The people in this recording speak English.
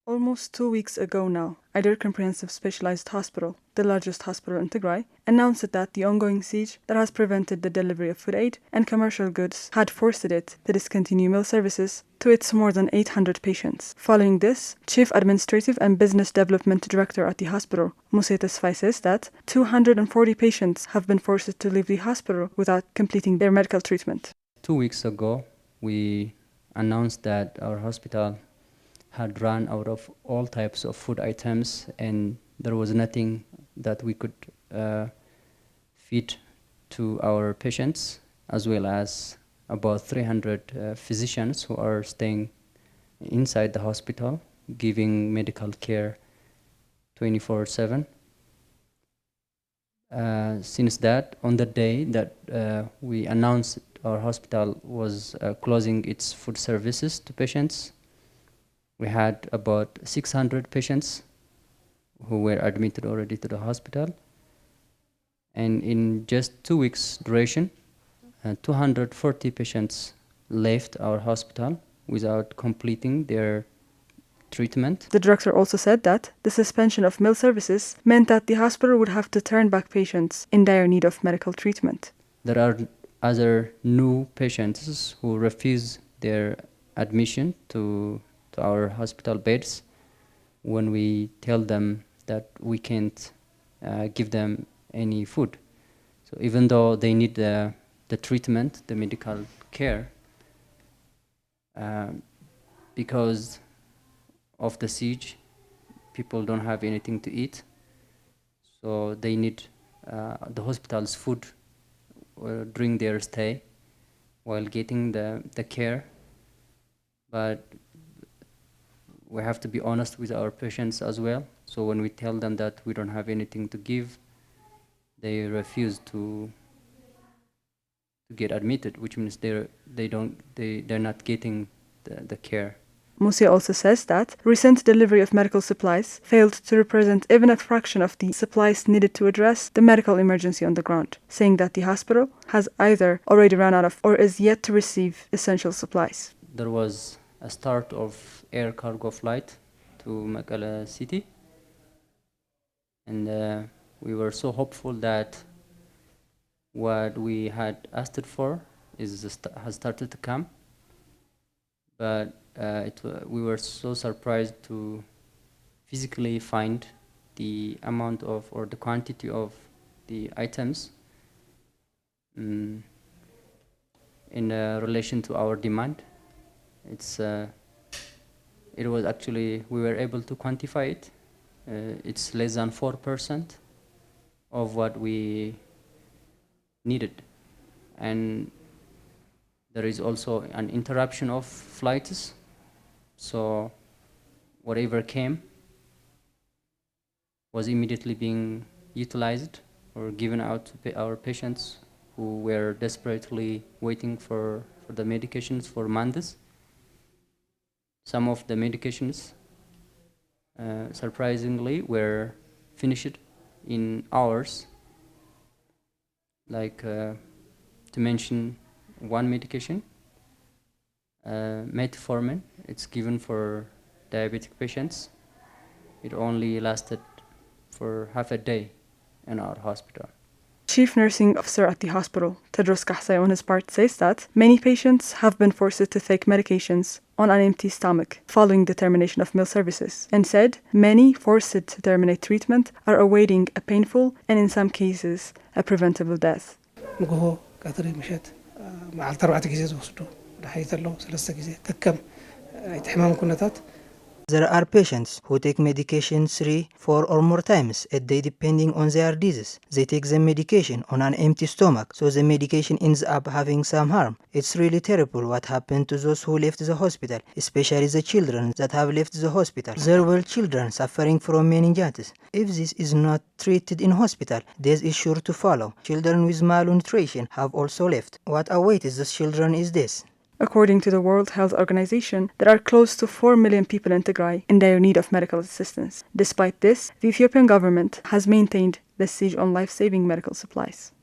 Almost 2 weeks ago now, Ayder Comprehensive Specialized Hospital, the largest hospital in Tigray, announced that the ongoing siege that has prevented the delivery of food aid and commercial goods had forced it to discontinue meal services to its more than 800 patients. Following this, Chief Administrative and Business Development Director at the hospital, Musa Tesfai, says that 240 patients have been forced to leave the hospital without completing their medical treatment. 2 weeks ago, we announced that our hospital had run out of all types of food items, and there was nothing that we could feed to our patients, as well as about 300 physicians who are staying inside the hospital, giving medical care 24/7. Since that, on the day that we announced our hospital was closing its food services to patients, we had about 600 patients who were admitted already to the hospital. And in just 2 weeks duration, 240 patients left our hospital without completing their treatment. The director also said that the suspension of meal services meant that the hospital would have to turn back patients in dire need of medical treatment. There are other new patients who refuse their admission to our hospital beds when we tell them that we can't give them any food. So even though they need the treatment, the medical care, because of the siege, people don't have anything to eat, so they need the hospital's food during their stay while getting the care. But we have to be honest with our patients as well. So when we tell them that we don't have anything to give, they refuse to get admitted, which means they're not getting the care. Musa also says that recent delivery of medical supplies failed to represent even a fraction of the supplies needed to address the medical emergency on the ground, saying that the hospital has either already run out of or is yet to receive essential supplies. There was a start of air cargo flight to Mekelle city, and we were so hopeful that what we had asked for has started to come, but we were so surprised to physically find the amount of or the quantity of the items in relation to our demand. It was actually, we were able to quantify it. It's less than 4% of what we needed. And there is also an interruption of flights. So whatever came was immediately being utilized or given out to our patients who were desperately waiting for the medications for months. Some of the medications, surprisingly, were finished in hours. Like, to mention one medication, metformin, it's given for diabetic patients. It only lasted for half a day in our hospital. Chief Nursing Officer at the hospital, Tedros Kahsay, on his part, says that many patients have been forced to take medications on an empty stomach following the termination of meal services, and said many forced to terminate treatment are awaiting a painful and, in some cases, a preventable death. There are patients who take medication 3, 4 or more times a day depending on their disease. They take the medication on an empty stomach, so the medication ends up having some harm. It's really terrible what happened to those who left the hospital, especially the children that have left the hospital. There were children suffering from meningitis. If this is not treated in hospital, death is sure to follow. Children with malnutrition have also left. What awaits those children is death. According to the World Health Organization, there are close to 4 million people in Tigray in dire need of medical assistance. Despite this, the Ethiopian government has maintained the siege on life-saving medical supplies.